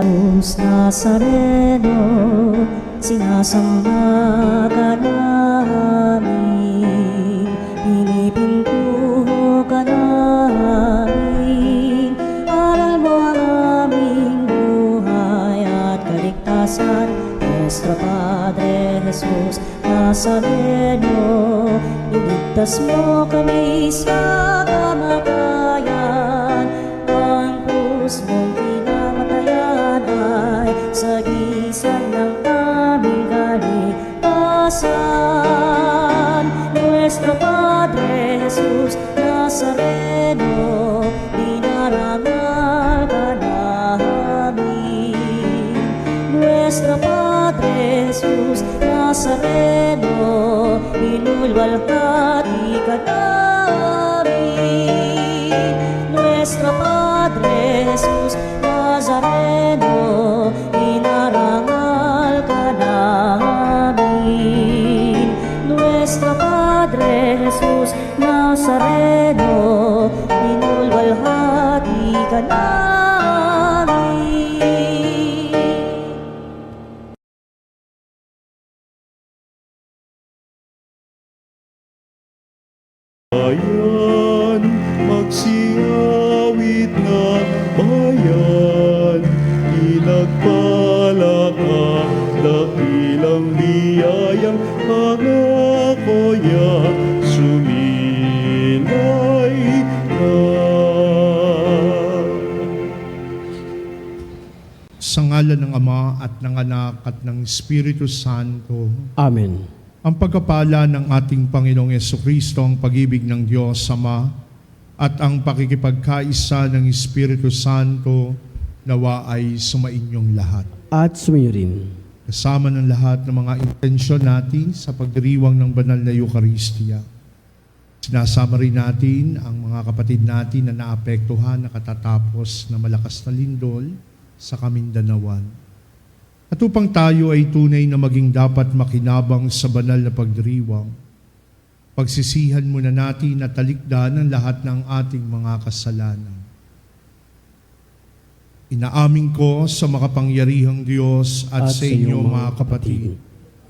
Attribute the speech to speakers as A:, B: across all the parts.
A: Jesus Nazareno, sinasamba ka namin, pinipintuho ka namin, aral mo ang aming buhay at kaligtasan. Nuestro Padre Jesus Nazareno, iligtas mo kami sa kamatayan, ang krus mong pinamatayan ay sagisag ng aming kaligtasan. Nuestro Padre Jesus Nazareno, dinarangal ka namin. Nuestro Padre Jesus Nazareno, inulwalhati ka namin. Nuestro Padre Jesus Nazareno, inarangal ka namin. Nuestro Padre Jesus Nazareno, inulwalhati ka namin.
B: Bayan, magsiawit na bayan, pinagpala ka, dakilang biyayang pangako niya, sumilay ka. Sa ngalan ng Ama at ng Anak at ng Espiritu Santo.
C: Amen.
B: Ang pagkapala ng ating Panginoong Yesukristo, ang pag-ibig ng Diyos Ama, at ang pakikipagkaisa ng Espiritu Santo, nawa ay sumainyong lahat.
C: At sumayo rin.
B: Kasama ng lahat ng mga intensyon natin sa pagdiriwang ng banal na Eucharistia. Sinasama rin natin ang mga kapatid natin na naapektuhan na katatapos na malakas na lindol sa Kamindanawan. At upang tayo ay tunay na maging dapat makinabang sa banal na pagdiriwang, pagsisihan muna natin at talikdan ang lahat ng ating mga kasalanan. Inaamin ko sa makapangyarihang Diyos at sa inyo mga kapatid,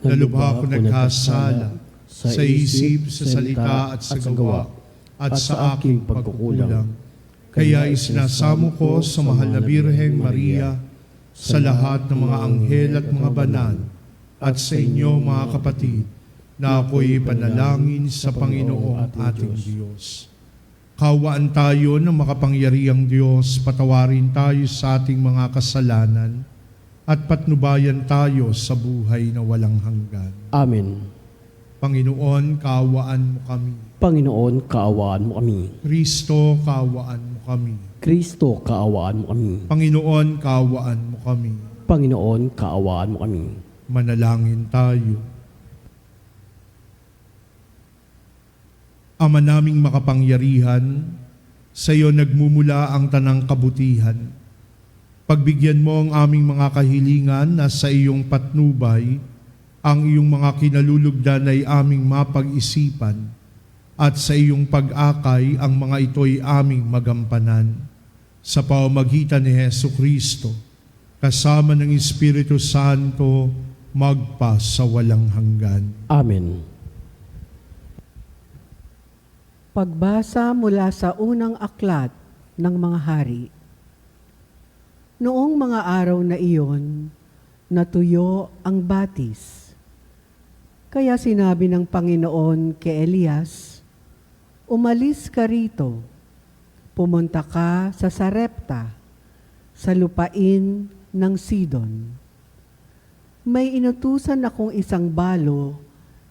B: na lubha ko nagkasala sa isip, sa salita at sa gawa, at sa aking pagkukulang. Kaya isinasamo ko sa mahal na Birheng Maria, sa lahat ng mga anghel at mga banal, at sa inyo mga kapatid, na ako'y panalangin sa Panginoong ating Diyos. Kawaan tayo ng makapangyarihang Diyos, patawarin tayo sa ating mga kasalanan, at patnubayan tayo sa buhay na walang hanggan.
C: Amen.
B: Panginoon, kaawaan mo kami.
C: Panginoon, kaawaan mo kami.
B: Kristo, kaawaan mo kami.
C: Kristo, kaawaan mo kami.
B: Panginoon, kaawaan mo kami.
C: Panginoon, kaawaan mo kami.
B: Manalangin tayo. Ama naming makapangyarihan, sa iyo nagmumula ang tanang kabutihan. Pagbigyan mo ang aming mga kahilingan na sa iyong patnubay, ang iyong mga kinalulugdan ay aming mapag-isipan, at sa iyong pag-akay ang mga ito'y aming magampanan. Sa pamamagitan ni Jesucristo, kasama ng Espiritu Santo, magpa sa walang hanggan.
C: Amen.
D: Pagbasa mula sa unang aklat ng mga hari. Noong mga araw na iyon, natuyo ang batis. Kaya sinabi ng Panginoon kay Elias, "Umalis ka rito, pumunta ka sa Sarepta, sa lupain ng Sidon. May inutusan akong isang balo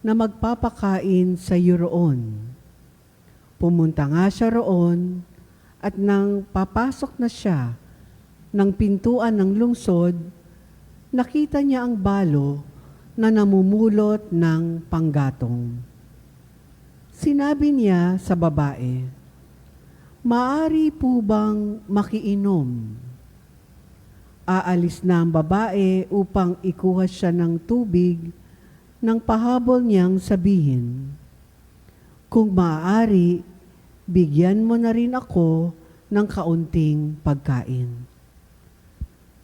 D: na magpapakain sa iyo roon." Pumunta nga siya roon, at nang papasok na siya ng pintuan ng lungsod, nakita niya ang balo na namumulot ng panggatong. Sinabi niya sa babae, "Maari po bang makiinom?" Aalis na ang babae upang ikuha siya ng tubig nang pahabol niyang sabihin, "Kung maaari, bigyan mo na rin ako ng kaunting pagkain."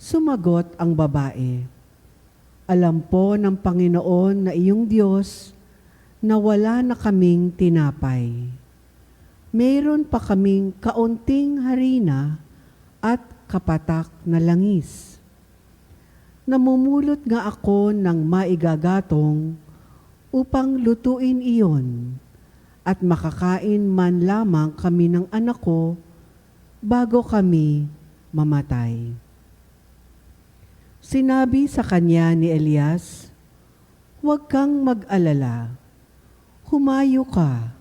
D: Sumagot ang babae, "Alam po ng Panginoon na iyong Diyos na wala na kaming tinapay. Mayroon pa kaming kaunting harina at kapatak na langis. Namumulot nga ako ng maigagatong upang lutuin iyon at makakain man lamang kami ng anak ko bago kami mamatay." Sinabi sa kanya ni Elias, "Huwag kang mag-alala. Humayo ka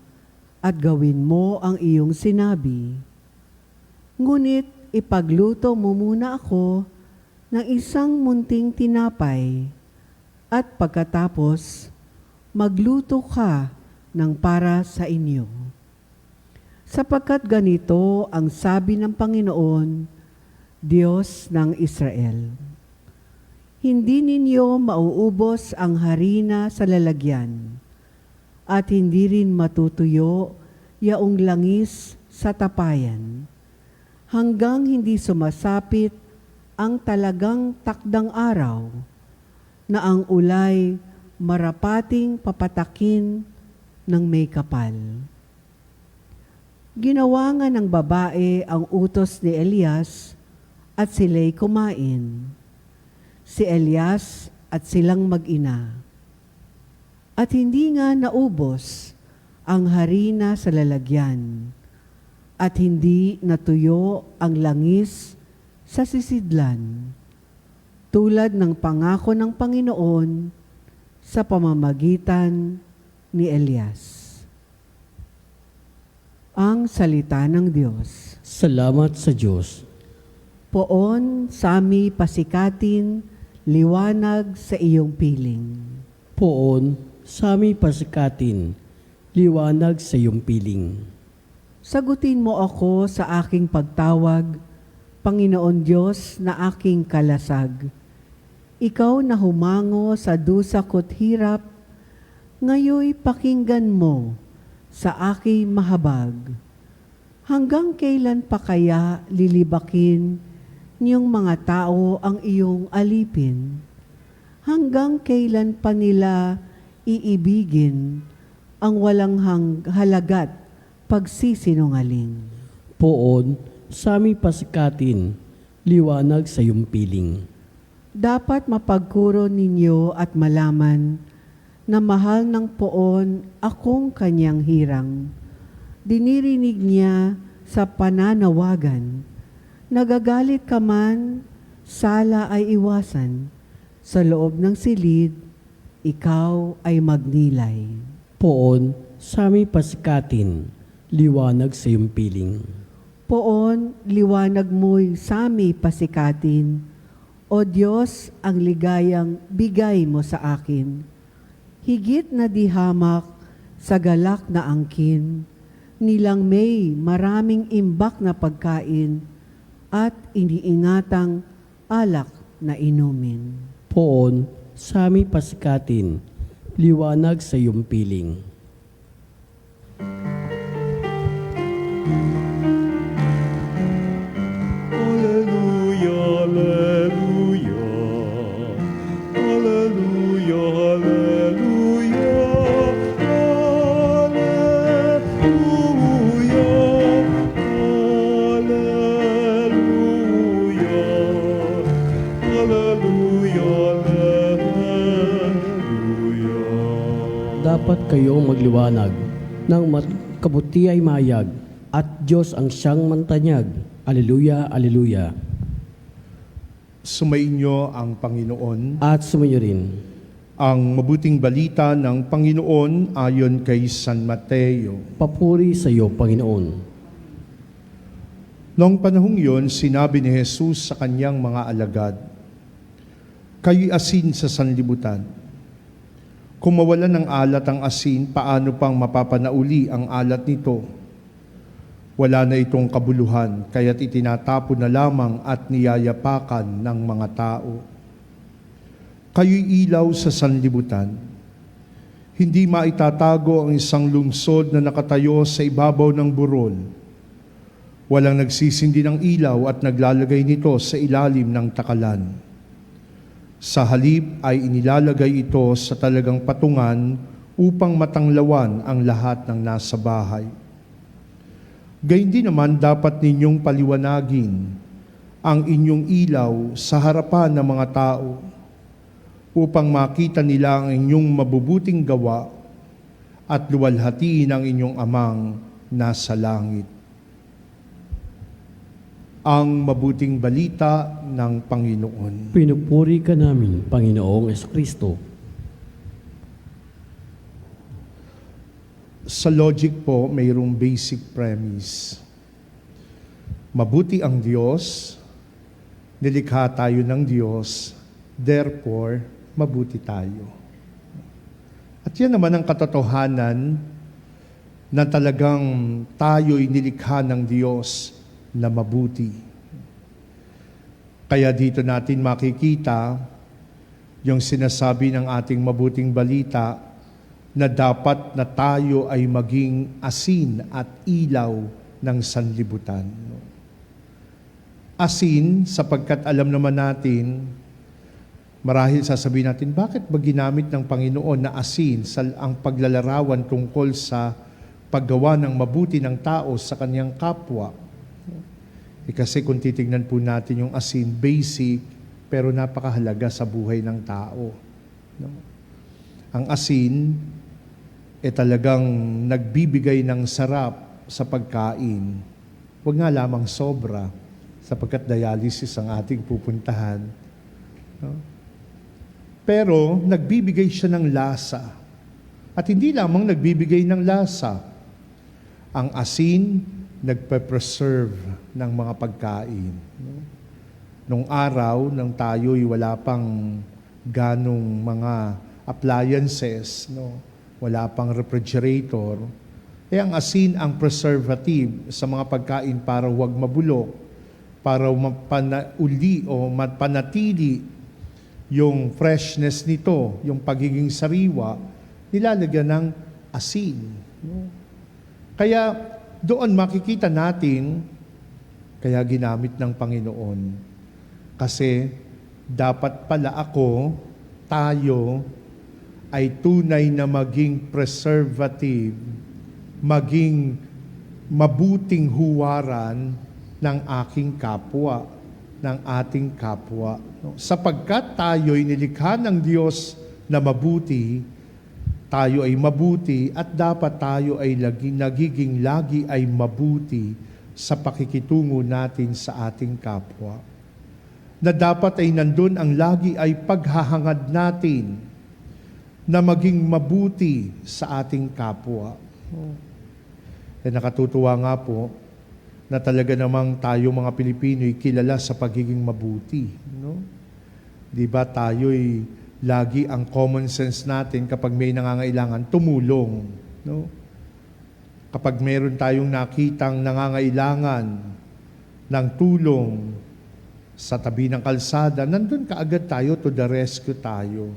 D: at gawin mo ang iyong sinabi. Ngunit ipagluto mo muna ako ng isang munting tinapay at pagkatapos magluto ka ng para sa inyo. Sapagkat ganito ang sabi ng Panginoon, Diyos ng Israel. Hindi ninyo mauubos ang harina sa lalagyan, at hindi rin matutuyo yaong langis sa tapayan, hanggang hindi sumasapit ang talagang takdang araw, na ang ulay marapating papatakin ng may kapal." Ginawa nga ng babae ang utos ni Elias at sila'y kumain. Si Elias at silang mag-ina. At hindi nga naubos ang harina sa lalagyan, at hindi natuyo ang langis sa sisidlan, tulad ng pangako ng Panginoon sa pamamagitan ni Elias. Ang salita ng Diyos.
C: Salamat sa Diyos.
D: Poon, sami pasikatin, liwanag sa iyong piling.
C: Poon, sami pasikatin, liwanag sa iyong piling.
D: Sagutin mo ako sa aking pagtawag, Panginoon Diyos na aking kalasag. Ikaw na humango sa dusa ko't hirap, ngayoy pakinggan mo sa aking mahabag. Hanggang kailan pa kaya lilibakin niyong mga tao ang iyong alipin? Hanggang kailan pa nila iibigin ang walang halagat pagsisinungaling?
C: Poon, sami pasikatin, liwanag sa iyong piling.
D: Dapat mapagkuro ninyo at malaman na mahal ng poon akong kanyang hirang. Dinirinig niya sa pananawagan. Nagagalit ka man, sala ay iwasan. Sa loob ng silid, ikaw ay magnilay.
C: Poon, sami pasikatin, liwanag sa iyong piling.
D: Poon, liwanag mo'y sami pasikatin. O Diyos, ang ligayang bigay mo sa akin. Higit na dihamak sa galak na angkin, nilang may maraming imbak na pagkain, at iniingatang alak na inumin.
C: Poon, sami pasikatin, liwanag sa iyong piling.
E: Alleluia, alleluia, alleluia, alleluia, alleluia, alleluia, alleluia.
C: Dapat kayong magliwanag ng kabuti ay mayag, at Diyos ang siyang mantanyag. Alleluia, alleluia.
B: Sumainyo ang Panginoon.
C: At sumayo rin.
B: Ang mabuting balita ng Panginoon ayon kay San Mateo.
C: Papuri sa iyo, Panginoon.
B: Noong panahong yon, sinabi ni Jesus sa kanyang mga alagad, "Kayo'y asin sa sanlibutan. Kung mawalan ng alat ang asin, paano pang mapapanauli ang alat nito? Wala na itong kabuluhan, kaya't itinatapon na lamang at niyayapakan ng mga tao. Kayo'y ilaw sa sanlibutan. Hindi maitatago ang isang lungsod na nakatayo sa ibabaw ng burol. Walang nagsisindi ng ilaw at naglalagay nito sa ilalim ng takalan. Sa halip ay inilalagay ito sa talagang patungan upang matanglawan ang lahat ng nasa bahay. Gayun din naman dapat ninyong paliwanagin ang inyong ilaw sa harapan ng mga tao upang makita nila ang inyong mabubuting gawa at luwalhatiin ang inyong amang nasa langit. Ang mabuting balita ng Panginoon.
C: Pinupuri ka namin, Panginoong Jesucristo.
B: Sa logic po, mayroong basic premise. Mabuti ang Diyos, nilikha tayo ng Diyos, therefore, mabuti tayo. At yan naman ang katotohanan na talagang tayo'y nilikha ng Diyos na mabuti. Kaya dito natin makikita yung sinasabi ng ating mabuting balita na dapat na tayo ay maging asin at ilaw ng sanlibutan. Asin, sapagkat alam naman natin, marahil sasabihin natin, bakit ba ginamit ng Panginoon na asin ang paglalarawan tungkol sa paggawa ng mabuti ng tao sa kanyang kapwa? Kasi kung titignan po natin yung asin, basic, pero napakahalaga sa buhay ng tao. No? Ang asin, talagang nagbibigay ng sarap sa pagkain. Huwag nga lamang sobra, sapagkat dialysis ang ating pupuntahan. No? Pero nagbibigay siya ng lasa. At hindi lamang nagbibigay ng lasa. Ang asin, nagpe-preserve ng mga pagkain. Nung araw, nang tayo'y wala pang ganong mga appliances, wala pang refrigerator, ang asin ang preservative sa mga pagkain para huwag mabulok, para mapanauli o mapanatili yung freshness nito, yung pagiging sariwa, nilalagyan ng asin. Kaya doon makikita natin, kaya ginamit ng Panginoon. Kasi dapat pala tayo, ay tunay na maging preservative, maging mabuting huwaran ng aking kapwa, ng ating kapwa. Sapagkat tayo'y nilikha ng Diyos na mabuti, tayo ay mabuti at dapat tayo ay nagiging lagi ay mabuti sa pakikitungo natin sa ating kapwa. Na dapat ay nandun ang lagi ay paghahangad natin na maging mabuti sa ating kapwa. Nakatutuwa nga po na talaga namang tayo mga Pilipino'y kilala sa pagiging mabuti. Di ba tayo'y lagi ang common sense natin kapag may nangangailangan, tumulong. Kapag meron tayong nakitang nangangailangan ng tulong sa tabi ng kalsada, nandun kaagad tayo to the rescue tayo.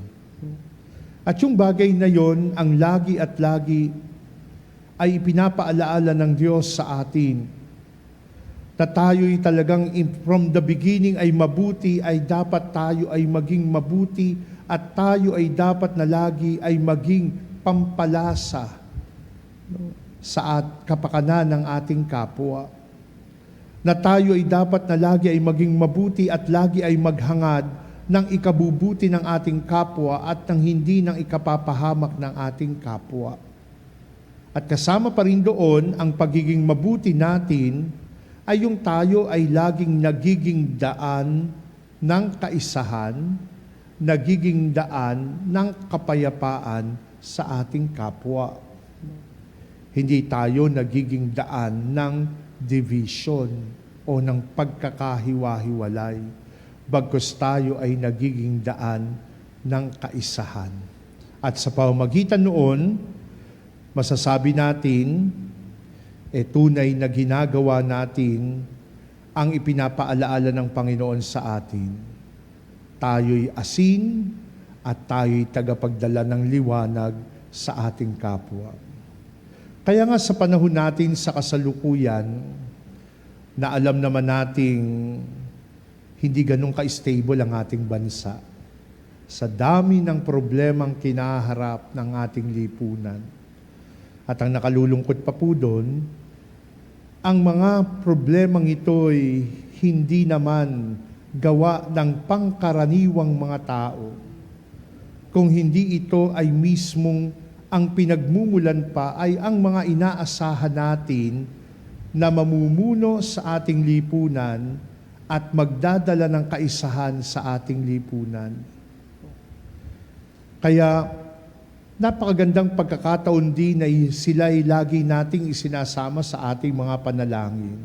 B: At yung bagay na yon, ang lagi at lagi ay ipinapaalaala ng Diyos sa atin na tayo'y talagang from the beginning ay mabuti, ay dapat tayo ay maging mabuti at tayo ay dapat na lagi ay maging pampalasa sa kapakanan ng ating kapwa. Na tayo ay dapat na lagi ay maging mabuti at lagi ay maghangad ng ikabubuti ng ating kapwa at ng hindi ng ikapapahamak ng ating kapwa. At kasama pa rin doon ang pagiging mabuti natin ay yung tayo ay laging nagiging daan ng kaisahan, nagiging daan ng kapayapaan sa ating kapwa. Hindi tayo nagiging daan ng division o ng pagkakahiwa-hiwalay, bagkus tayo ay nagiging daan ng kaisahan. At sa pamamagitan noon, masasabi natin, tunay na ginagawa natin ang ipinapaalaala ng Panginoon sa atin. Tayo'y asin at tayo'y tagapagdala ng liwanag sa ating kapwa. Kaya nga sa panahon natin sa kasalukuyan, na alam naman nating hindi ganun ka-stable ang ating bansa. Sa dami ng problemang kinaharap ng ating lipunan. At ang nakalulungkot pa po doon, ang mga problemang ito'y hindi naman gawa ng pangkaraniwang mga tao. Kung hindi ito ay mismong ang pinagmumulan pa ay ang mga inaasahan natin na mamumuno sa ating lipunan at magdadala ng kaisahan sa ating lipunan. Kaya napakagandang pagkakataon din na sila'y lagi nating isinasama sa ating mga panalangin.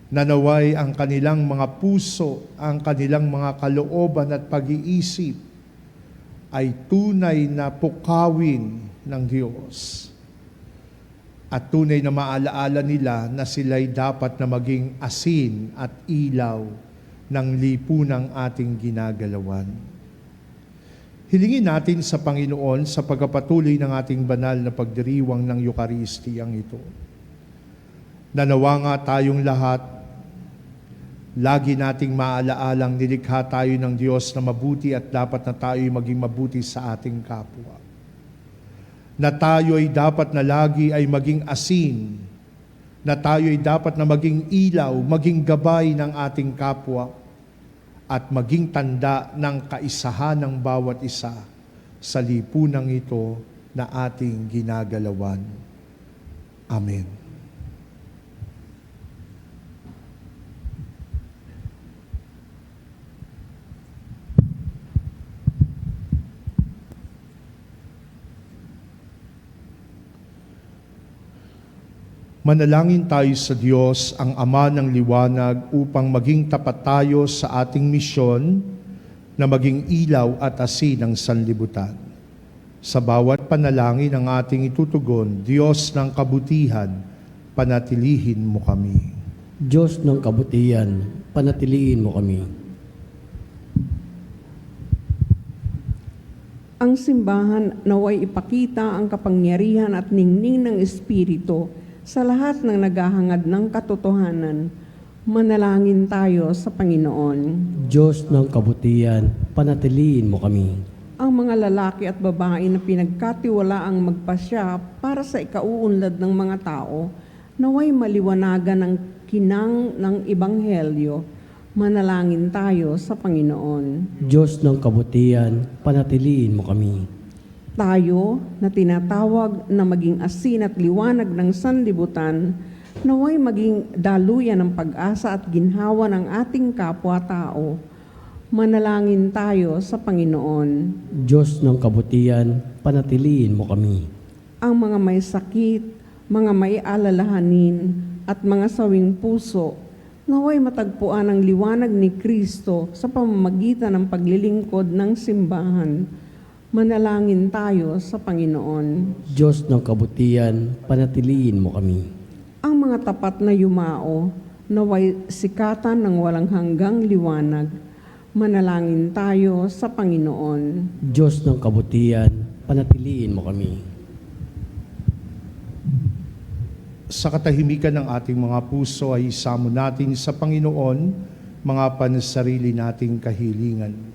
B: Nanaway ang kanilang mga puso, ang kanilang mga kalooban at pag-iisip ay tunay na pukawin ng Diyos. At tunay na maalaala nila na sila'y dapat na maging asin at ilaw ng lipunang ating ginagalawan. Hilingin natin sa Panginoon sa pagpapatuloy ng ating banal na pagdiriwang ng Eukaristiyang ito. Nanawa nga tayong lahat, lagi nating maalaalang nilikha tayo ng Diyos na mabuti at dapat na tayo'y maging mabuti sa ating kapwa. Na tayo'y dapat na lagi ay maging asin, na tayo'y dapat na maging ilaw, maging gabay ng ating kapwa, at maging tanda ng kaisahan ng bawat isa sa lipunang ito na ating ginagalawan. Amen. Manalangin tayo sa Diyos, ang Ama ng Liwanag, upang maging tapat tayo sa ating misyon na maging ilaw at asin ng sanlibutan. Sa bawat panalangin ang ating itutugon, Diyos ng kabutihan, panatilihin mo kami.
C: Diyos ng kabutihan, panatiliin mo kami.
F: Ang simbahan naway ipakita ang kapangyarihan at ningning ng Espiritu sa lahat ng naghahangad ng katotohanan. Manalangin tayo sa Panginoon.
C: Diyos ng kabutihan, panatiliin mo kami.
F: Ang mga lalaki at babae na pinagkatiwalaang magpasya para sa ikauunlad ng mga tao, naway maliwanagan ng kinang ng Ebanghelyo. Manalangin tayo sa Panginoon.
C: Diyos ng kabutihan, panatiliin mo kami.
F: Tayo na tinatawag na maging asin at liwanag ng sanlibutan, naway maging daluyan ng pag-asa at ginhawa ng ating kapwa-tao. Manalangin tayo sa Panginoon.
C: Diyos ng kabutihan, panatiliin mo kami.
F: Ang mga may sakit, mga may alalahanin, at mga sawing puso, naway matagpuan ang liwanag ni Kristo sa pamamagitan ng paglilingkod ng simbahan. Manalangin tayo sa Panginoon.
C: Diyos ng kabutihan, panatiliin mo kami.
F: Ang mga tapat na yumao, naway sikatan ng walang hanggang liwanag. Manalangin tayo sa Panginoon.
C: Diyos ng kabutihan, panatiliin mo kami.
B: Sa katahimikan ng ating mga puso ay isamo natin sa Panginoon mga pansarili nating kahilingan.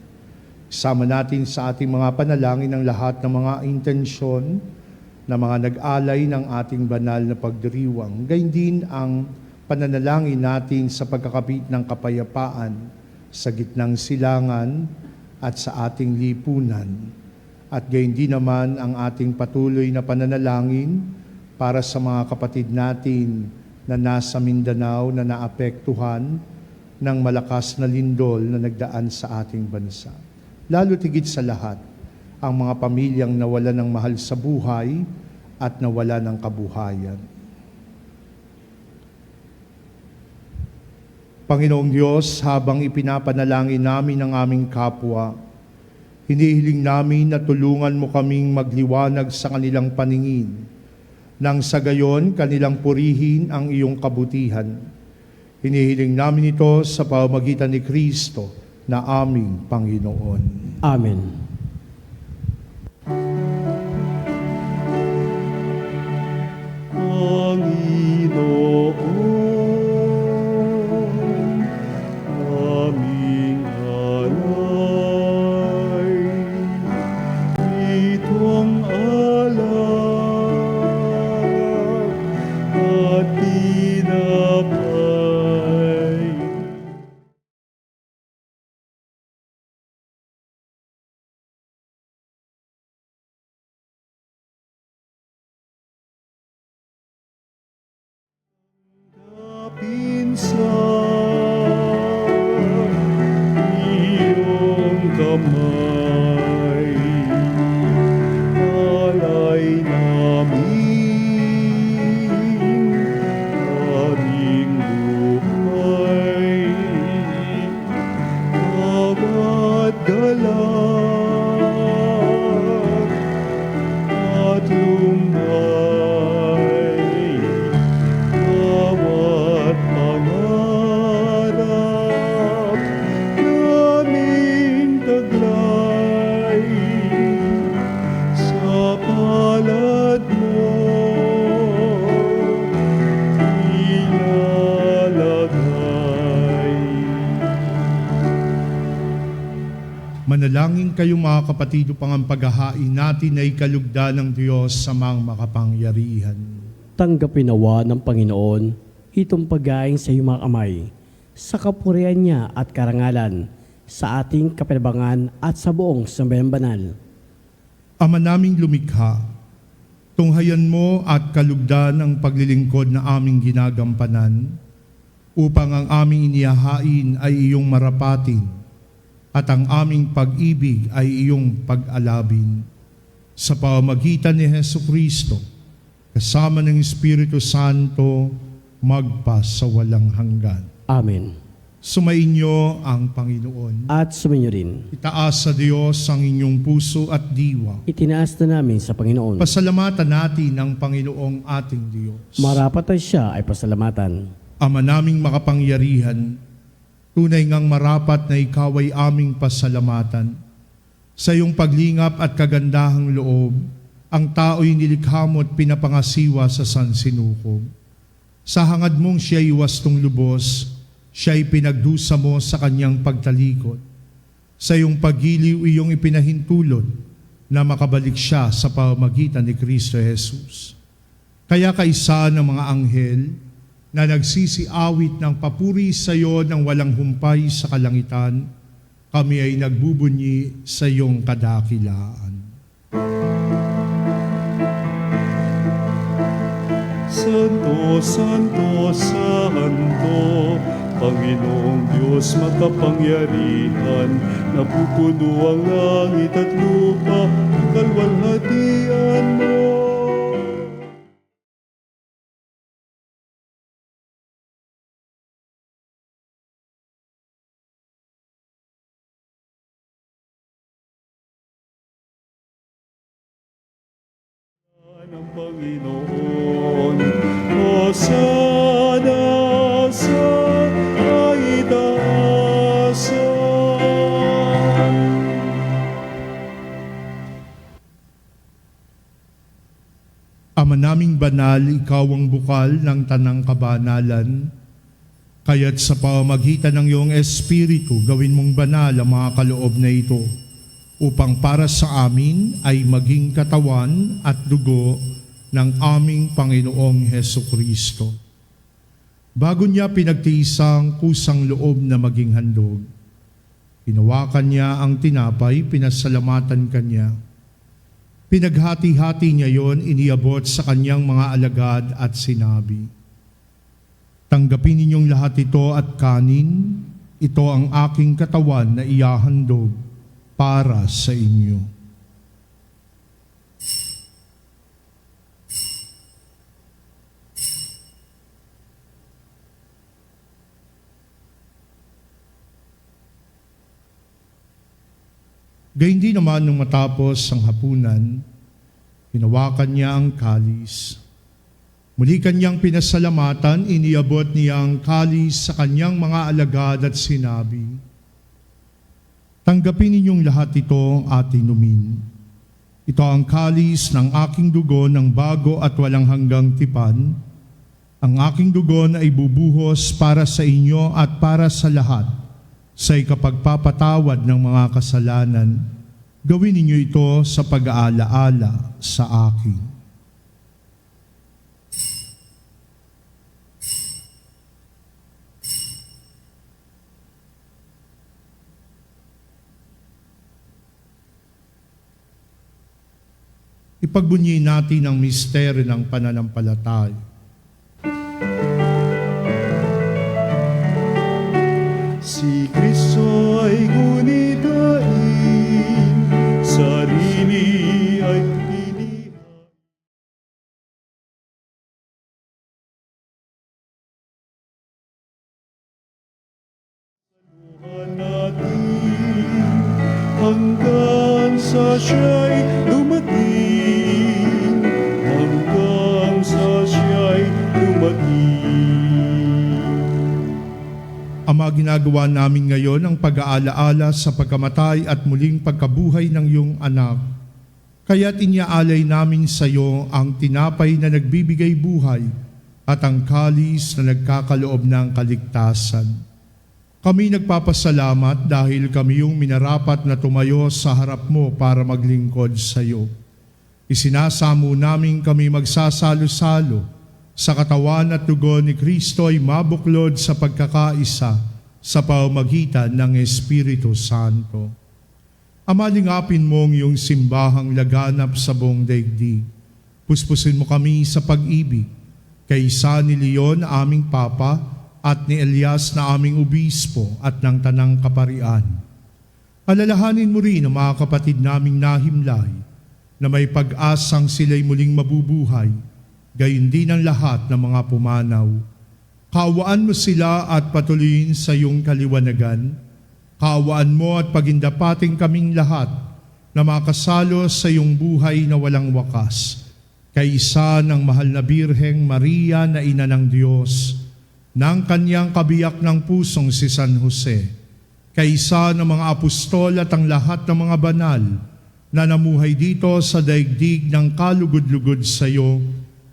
B: Isama natin sa ating mga panalangin ng lahat ng mga intensyon na mga nag-alay ng ating banal na pagdiriwang. Gayun din ang pananalangin natin sa pagkakabit ng kapayapaan sa gitnang silangan at sa ating lipunan. At gayon din naman ang ating patuloy na pananalangin para sa mga kapatid natin na nasa Mindanao na naapektuhan ng malakas na lindol na nagdaan sa ating bansa. Lalo tigit sa lahat, ang mga pamilyang nawala ng mahal sa buhay at nawala ng kabuhayan. Panginoong Diyos, habang ipinapanalangin namin ang aming kapwa, hinihiling namin na tulungan mo kaming magliwanag sa kanilang paningin, nang sa gayon kanilang purihin ang iyong kabutihan. Hinihiling namin ito sa pamamagitan ni Kristo na aming Panginoon.
C: Amen.
E: Panginoon, iyong kamay. Alay namin aming buhay, bawat galak at lumbay, bawat pangarap naming taglay, sa palad mo ilalagay.
B: Manalangin kayo mga kapatid upang ang paghahain natin ay kalugdan ng Diyos sa mga makapangyarihan.
C: Tanggapin nawa ng Panginoon itong pagkain sa iyong mga kamay, sa kapurihan niya at karangalan, sa ating kapinabangan at sa buong sambayan banal.
B: Ama naming lumikha, tunghayan mo at kalugdan ang paglilingkod na aming ginagampanan upang ang aming inihahain ay iyong marapatin at ang aming pag-ibig ay iyong pag-alabin. Sa pamamagitan ni Hesukristo, kasama ng Espiritu Santo, magpa sa walang hanggan.
C: Amen.
B: Sumainyo ang Panginoon.
C: At sumainyo rin.
B: Itaas sa Diyos ang inyong puso at diwa.
C: Itinaas na namin sa Panginoon.
B: Pasalamatan natin ang Panginoong ating Diyos.
C: Marapat ay siya ay pasalamatan.
B: Ama naming makapangyarihan, tunay ngang marapat na ikaw ay aming pasalamatan. Sa iyong paglingap at kagandahang loob, ang tao'y nilikha mo at pinapangasiwa sa sansinukob. Sa hangad mong siya'y wastong lubos, siya'y pinagdusa mo sa kanyang pagtalikod. Sa iyong paggiliw iyong ipinahintulot na makabalik siya sa pamamagitan ni Kristo Jesus. Kaya kaisa ng mga anghel na nagsisiawit ng papuri sa iyo ng walang humpay sa kalangitan, kami ay nagbubunyi sa iyong kadakilaan.
E: Santo, Santo, Santo, Panginoong Diyos makapangyarihan, napupuno ang langit at lupa, kalwalhatian mo. Ng Panginoon, Hosana sa kaitaasan.
B: Ama naming banal, ikaw ang bukal ng tanang kabanalan, kaya't sa pamamagitan ng iyong Espiritu, gawin mong banal ang mga kaloob na ito, upang para sa amin ay maging katawan at dugo ng aming Panginoong Hesukristo. Bago niya pinagtiisang kusang loob na maging handog, hinawakan niya ang tinapay, pinasalamatan kanya. Pinaghati-hati niya yon, iniabot sa kanyang mga alagad at sinabi, "Tanggapin ninyong lahat ito at kanin, ito ang aking katawan na iyahandog para sa inyo." Gayun din naman nung matapos ang hapunan, hinawakan niya ang kalis. Muli kanyang pinasalamatan, iniabot niya ang kalis sa kanyang mga alagad at sinabi, "Tanggapin ninyong lahat ito at inumin. Ito ang kalis ng aking dugo ng bago at walang hanggang tipan. Ang aking dugo na ibubuhos para sa inyo at para sa lahat sa ikapagpapatawad ng mga kasalanan. Gawin ninyo ito sa pag-aalaala sa akin." Ipagbunyi natin ang misteryo ng pananampalataya.
E: hanggang sa siya'y dumating, hanggang sa siya'y dumating.
B: Ama, ginagawa namin ngayon ang pag-aalaala sa pagkamatay at muling pagkabuhay ng iyong anak. Kaya't inyaalay namin sa iyo ang tinapay na nagbibigay buhay at ang kalis na nagkakaloob ng kaligtasan. Kami nagpapasalamat dahil kami yung minarapat na tumayo sa harap mo para maglingkod sa iyo. Isinasamo namin kami magsasalo-salo sa katawan at dugo ni Kristo ay mabuklod sa pagkakaisa sa pamamagitan ng Espiritu Santo. Ama, lingapin mo ang iyong simbahang laganap sa buong daigdig. Puspusin mo kami sa pag-ibig kay isa ni Leon na aming Papa at ni Elias na aming Obispo at ng Tanang Kaparian. Alalahanin mo rin ang mga kapatid naming nahimlay na may pag-asang sila'y muling mabubuhay, gayon din ang lahat ng mga pumanaw. Kaawaan mo sila at patuloyin sa iyong kaliwanagan. Kaawaan mo at pagindapating kaming lahat na makasalo sa iyong buhay na walang wakas. Kaisa ng mahal na Birheng Maria na Ina ng Diyos, ng kanyang kabiyak ng pusong si San Jose, kaisa ng mga apostol at ang lahat ng mga banal na namuhay dito sa daigdig ng kalugod-lugod sa iyo,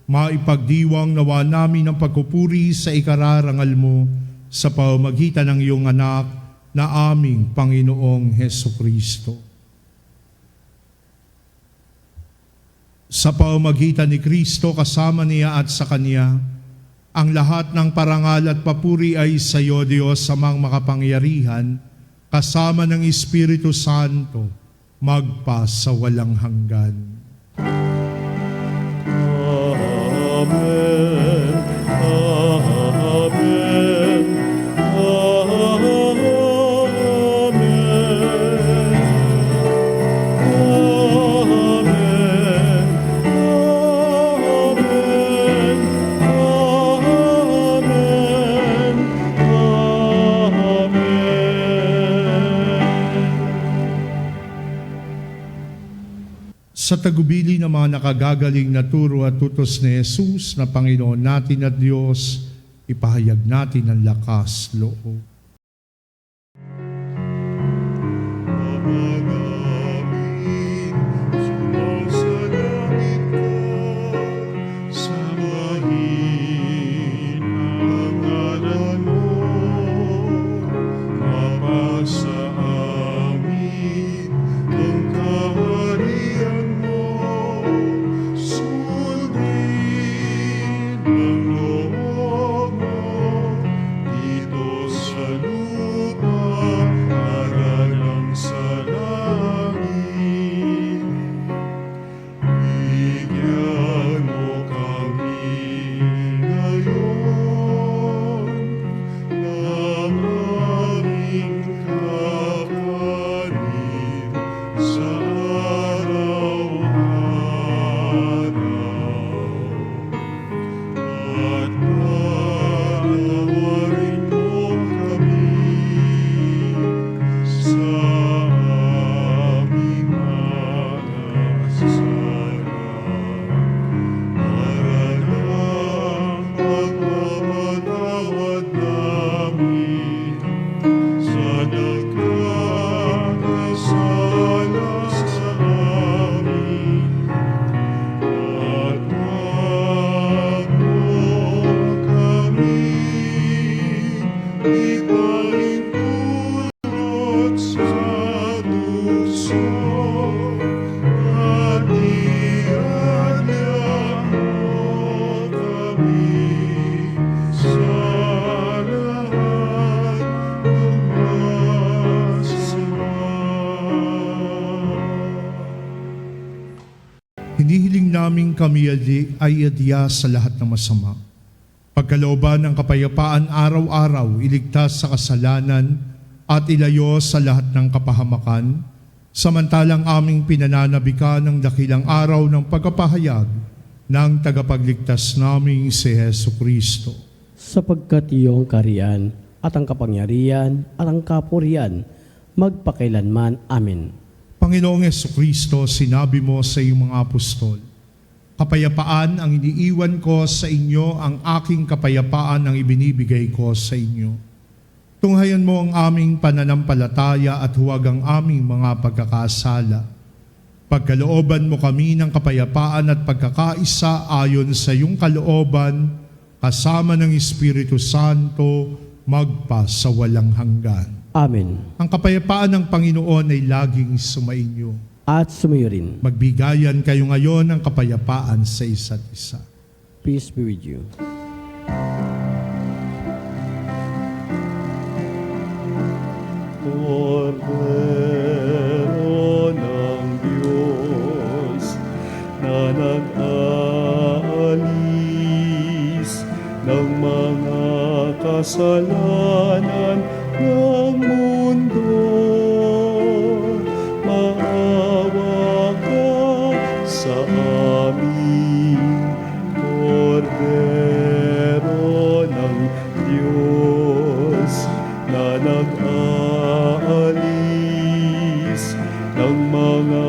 B: maipagdiwang nawa namin ang pagpupuri sa ikararangal mo sa pamamagitan ng iyong anak na aming Panginoong Hesukristo. Sa pamamagitan ni Kristo kasama niya at sa Kanya, ang lahat ng parangal at papuri ay sa iyo, Diyos, samang makapangyarihan, kasama ng Espiritu Santo, magpa sa walang hanggan.
E: Amen. Amen.
B: Sa tagubili ng mga nakagagaling na turo at tutos ni Jesus na Panginoon natin at Diyos, ipahayag natin ang lakas loob.
E: Ama namin, sumasalangit ka, sambahin ang ngalan mo, mapasa amin ang kaharian mo, sundin ang loob mo, dito sa lupa, para lang sa langit. Bigyan mo kami ngayon ng aming kakanin sa araw-araw. At patawarin mo kami sa aming mga kasalanan, para lang pagpapatawad namin sa nagkakasala sa amin. At wag mo kami ipahintulot sa tukso, at iadya mo kami sa lahat ng masama.
B: Hinihiling namin kami ay adya sa lahat ng masama. Pagkalooban ng kapayapaan araw-araw, iligtas sa kasalanan at ilayo sa lahat ng kapahamakan, samantalang aming pinananabikan ng dakilang araw ng pagkapahayag ng tagapagligtas naming si Hesukristo.
C: Sapagkat iyong kariyan at ang kapangyarihan at ang kapurihan magpakailanman. Amen.
B: Panginoong Jesucristo, sinabi mo sa iyong mga apostol, kapayapaan ang iniiwan ko sa inyo, ang aking kapayapaan ang ibinibigay ko sa inyo. Tunghayan mo ang aming pananampalataya at huwag ang aming mga pagkakasala. Pagkalooban mo kami ng kapayapaan at pagkakaisa ayon sa iyong kalooban, kasama ng Espiritu Santo, magpa sa walang hanggan.
C: Amen.
B: Ang kapayapaan ng Panginoon ay laging sumainyo.
C: At sumayo rin.
B: Magbigayan kayo ngayon ng kapayapaan sa isa't isa.
C: Peace be with you.
E: Kordero ng Diyos na nag-aalis ng mga kasalanan ng mundo, maawa ka sa amin. Kordero ng Diyos na nag-aalis ng mga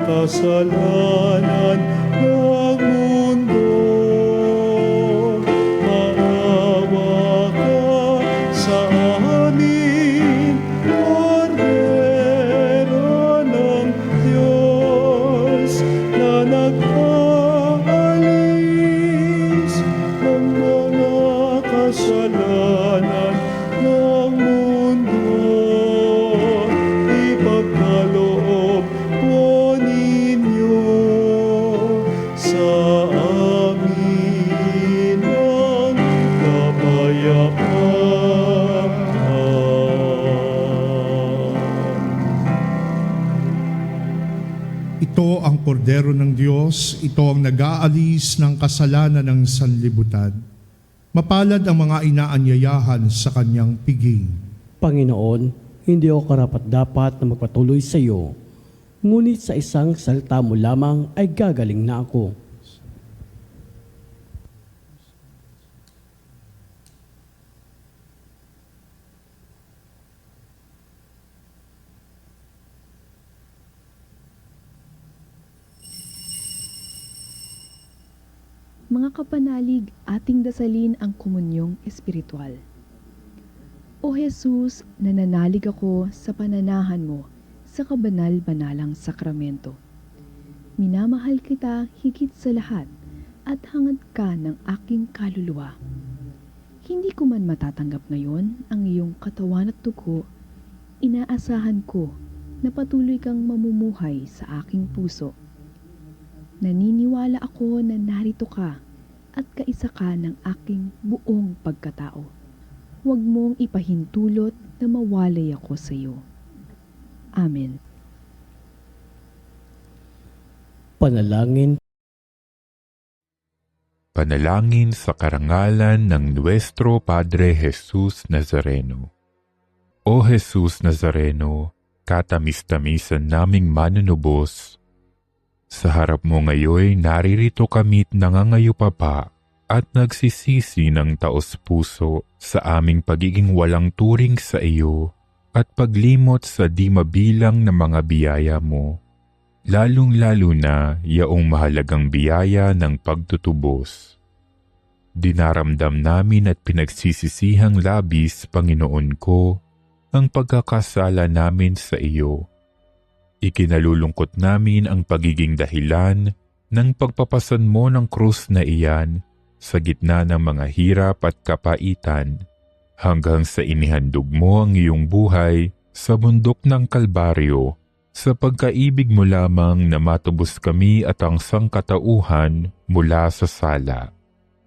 E: kasalanan ng mundo, maawa ka sa amin. Kordero ng Diyos na nag-aalis ng mga kasalanan ng mundo, ipagkaloob po ninyo sa amin ang kapayapaan.
B: Ito ang kordero ng Diyos, ito ang nag-aalis ng kasalanan ng sanlibutan. Mapalad ang mga inaanyayahan sa kanyang piging.
C: Panginoon, hindi ako karapat-dapat na magpatuloy sa iyo, ngunit sa isang salita mo lamang ay gagaling na ako.
G: Mga kapanalig, ating dasalin ang komunyong espiritual. O Jesus, nananalig ako sa pananahan mo sa kabanal-banalang sakramento. Minamahal kita higit sa lahat at hangad ka ng aking kaluluwa. Hindi ko man matatanggap ngayon ang iyong katawan at dugo, inaasahan ko na patuloy kang mamumuhay sa aking puso. Naniniwala ako na narito ka at kaisa ka ng aking buong pagkatao. Huwag mong ipahintulot na mawalay ako sa iyo. Amen.
C: Panalangin.
H: Panalangin sa karangalan ng Nuestro Padre Jesus Nazareno. O Jesus Nazareno, katamis-tamisan naming manunubos, sa harap mo ngayon naririto kami't nangangayupapa at nagsisisi ng taos-puso sa aming pagiging walang turing sa iyo at paglimot sa di mabilang na mga biyaya mo, lalong-lalo na yaong mahalagang biyaya ng pagtutubos. Dinaramdam namin at pinagsisisihang labis, Panginoon ko, ang pagkakasala namin sa iyo. Ikinalulungkot namin ang pagiging dahilan ng pagpapasan mo ng krus na iyan sa gitna ng mga hirap at kapaitan hanggang sa inihandog mo ang iyong buhay sa bundok ng Kalbaryo sa pagkaibig mo lamang na matubos kami at ang sangkatauhan mula sa sala.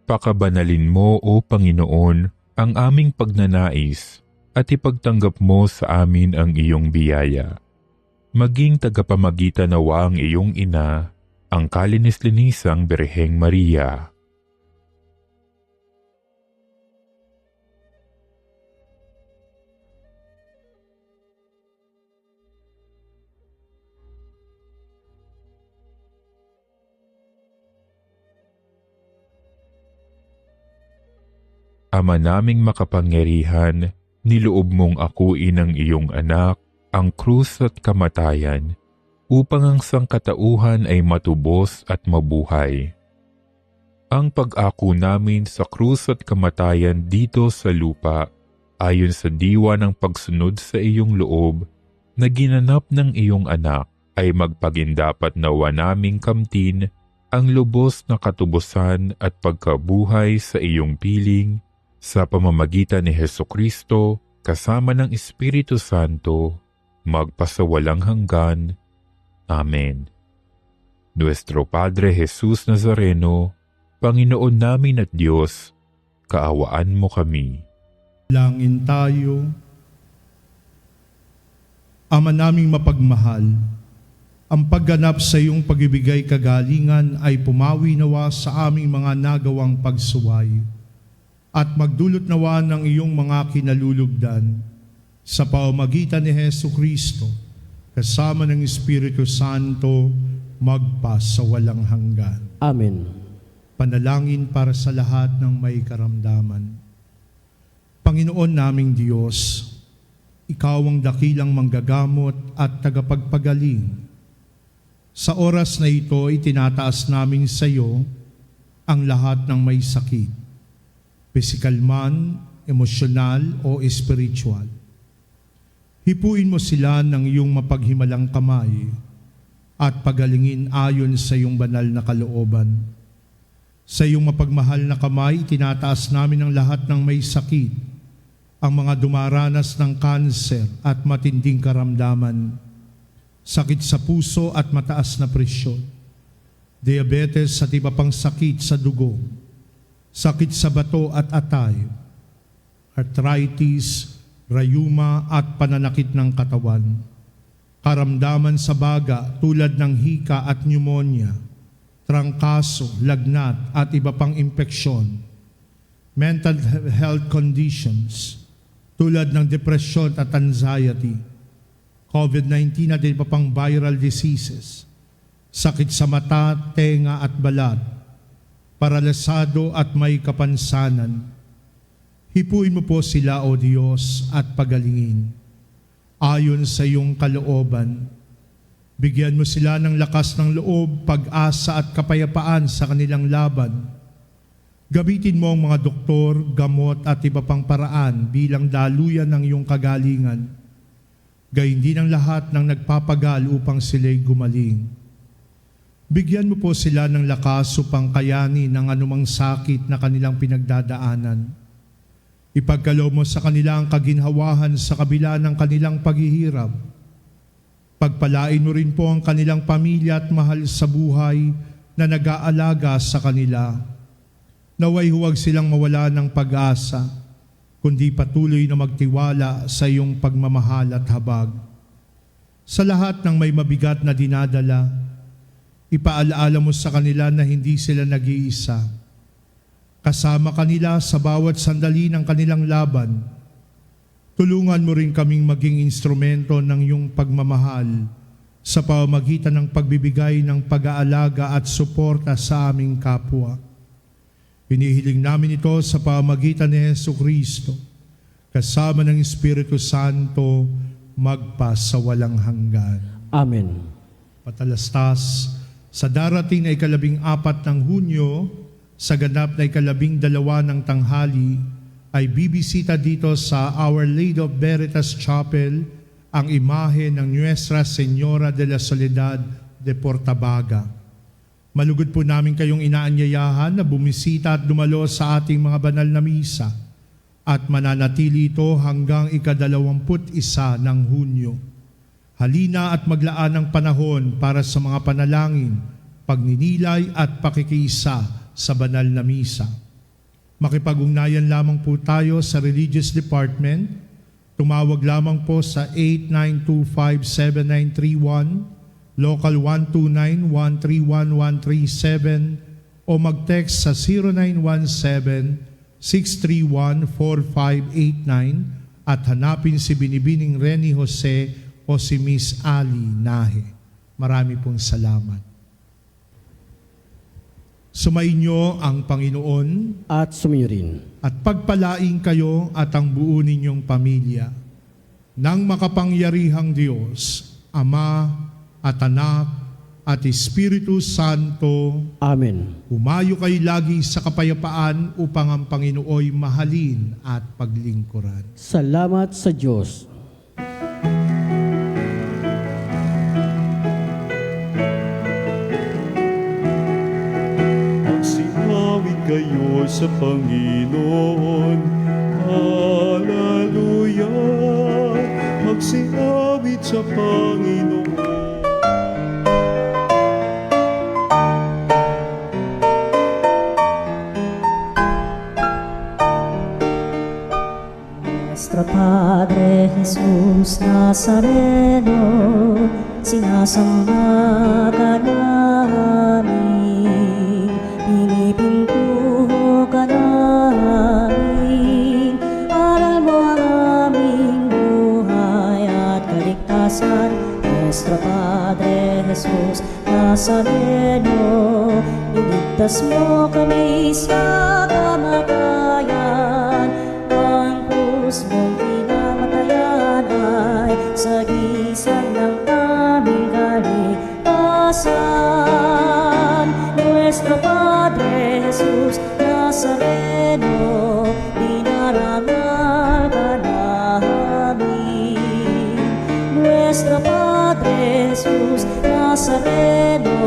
H: Pakabanalin mo, O Panginoon, ang aming pagnanais at ipagtanggap mo sa amin ang iyong biyaya. Maging tagapamagitan nawa ang iyong ina, ang kalinis-linisang Birheng Maria. Ama naming makapangyarihan, niloob mong akuin ang iyong anak, ang krus at kamatayan, upang ang sangkatauhan ay matubos at mabuhay. Ang pag-ako namin sa krus at kamatayan dito sa lupa, ayon sa diwa ng pagsunod sa iyong loob, na ginanap ng iyong anak, ay magpagindapat nawa naming kamtin ang lubos na katubusan at pagkabuhay sa iyong piling sa pamamagitan ni Hesukristo kasama ng Espiritu Santo, magpasawalang hanggan. Amen. Nuestro Padre Jesus Nazareno, Panginoon namin at Diyos, kaawaan mo kami.
B: Langin tayo. Ama naming mapagmahal, ang pagganap sa iyong pagibigay kagalingan ay pumawi nawa sa aming mga nagawang pagsuway at magdulot nawa ng iyong mga kinalulugdan sa pamamagitan ni Hesukristo kasama ng Espiritu Santo magpasawalang hanggan.
C: Amen.
B: Panalangin para sa lahat ng may karamdaman. Panginoon naming Diyos, Ikaw ang dakilang manggagamot at tagapagpagaling. Sa oras na ito, itinataas namin sa iyo ang lahat ng may sakit, pisikal man, emosyonal o espiritual. Hipuin mo sila ng iyong mapaghimalang kamay at pagalingin ayon sa iyong banal na kalooban. Sa iyong mapagmahal na kamay, itinataas namin ang lahat ng may sakit, ang mga dumaranas ng kanser at matinding karamdaman, sakit sa puso at mataas na presyon, diabetes at iba pang sakit sa dugo, sakit sa bato at atay, arthritis, rayuma at pananakit ng katawan, karamdaman sa baga tulad ng hika at pneumonia, trangkaso, lagnat at iba pang impeksyon, mental health conditions tulad ng depression at anxiety, COVID-19 at iba pang viral diseases, sakit sa mata, tenga at balat, paralisado at may kapansanan. Hipuin mo po sila, O Diyos, at pagalingin. Ayon sa iyong kalooban, bigyan mo sila ng lakas ng loob, pag-asa at kapayapaan sa kanilang laban. Gamitin mo ang mga doktor, gamot at iba pang paraan bilang daluyan ng iyong kagalingan. Gayun din ang lahat ng nagpapagal upang sila'y gumaling. Bigyan mo po sila ng lakas upang kayanin ang anumang sakit na kanilang pinagdadaanan. Ipagkaloob mo sa kanila ang kaginhawahan sa kabila ng kanilang paghihirap. Pagpalain mo rin po ang kanilang pamilya at mahal sa buhay na nag-aalaga sa kanila. Naway huwag silang mawala ng pag-asa, kundi patuloy na magtiwala sa iyong pagmamahal at habag. Sa lahat ng may mabigat na dinadala, ipaalaala mo sa kanila na hindi sila nag-iisa. Kasama kanila sa bawat sandali ng kanilang laban. Tulungan mo rin kaming maging instrumento ng iyong pagmamahal sa pamamagitan ng pagbibigay ng pag-aalaga at suporta sa aming kapwa. Hinihiling namin ito sa pamamagitan ni Hesukristo, kasama ng Espiritu Santo, magpasawalang hanggan.
C: Amen.
B: Patalastas, sa darating na 14 ng Hunyo, sa ganap na 12 ng tanghali, ay bibisita dito sa Our Lady of Veritas Chapel ang imahe ng Nuestra Señora de la Soledad de Portabaga. Malugod po namin kayong inaanyayahan na bumisita at dumalo sa ating mga banal na misa at mananatili ito hanggang 21 ng Hunyo. Halina at maglaan ng panahon para sa mga panalangin, pagninilay at pakikiisa sa banal na misa. Makipag-ugnayan lamang po tayo sa Religious Department. Tumawag lamang po sa 8925-7931, Local 129-131-137 o mag-text sa 0917-631-4589 at hanapin si Binibining Reni Jose o si Miss Ali Nahe. Marami pong salamat. Sumainyo ang Panginoon
C: At sumayo rin.
B: at pagpalain kayo at ang buo ninyong pamilya ng makapangyarihang Diyos, Ama at Anak, at Espiritu Santo.
C: Amen.
B: Humayo kayo lagi sa kapayapaan upang ang Panginooy mahalin at paglingkuran.
C: Salamat sa Diyos.
E: Magsinawit kayo sa Panginoon. Hallelujah! Magsinawit sa Panginoon.
A: Nuestro Padre Jesus Nazareno, sinasamba ka namin, pinipintuho ka namin, aral mo ang aming buhay at kaligtasan. Nuestro Padre Jesus Nazareno, iligtas mo kami sa kamatayan, ang krus mong pinamatayan ay sagisag ng aming kaligtasan. Nuestro Padre Jesus Nazareno, dinarangal ka namin. Nuestro Padre Jesus Nazareno,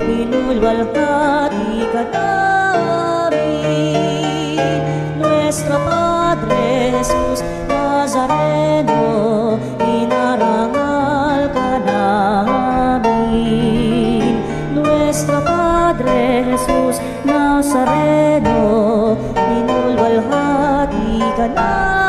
A: inulwalhati ka namin. Nuestro Padre Jesus Nazareno, inarangal ka namin. Nuestro Padre Jesus Nazareno, inulwalhati ka namin.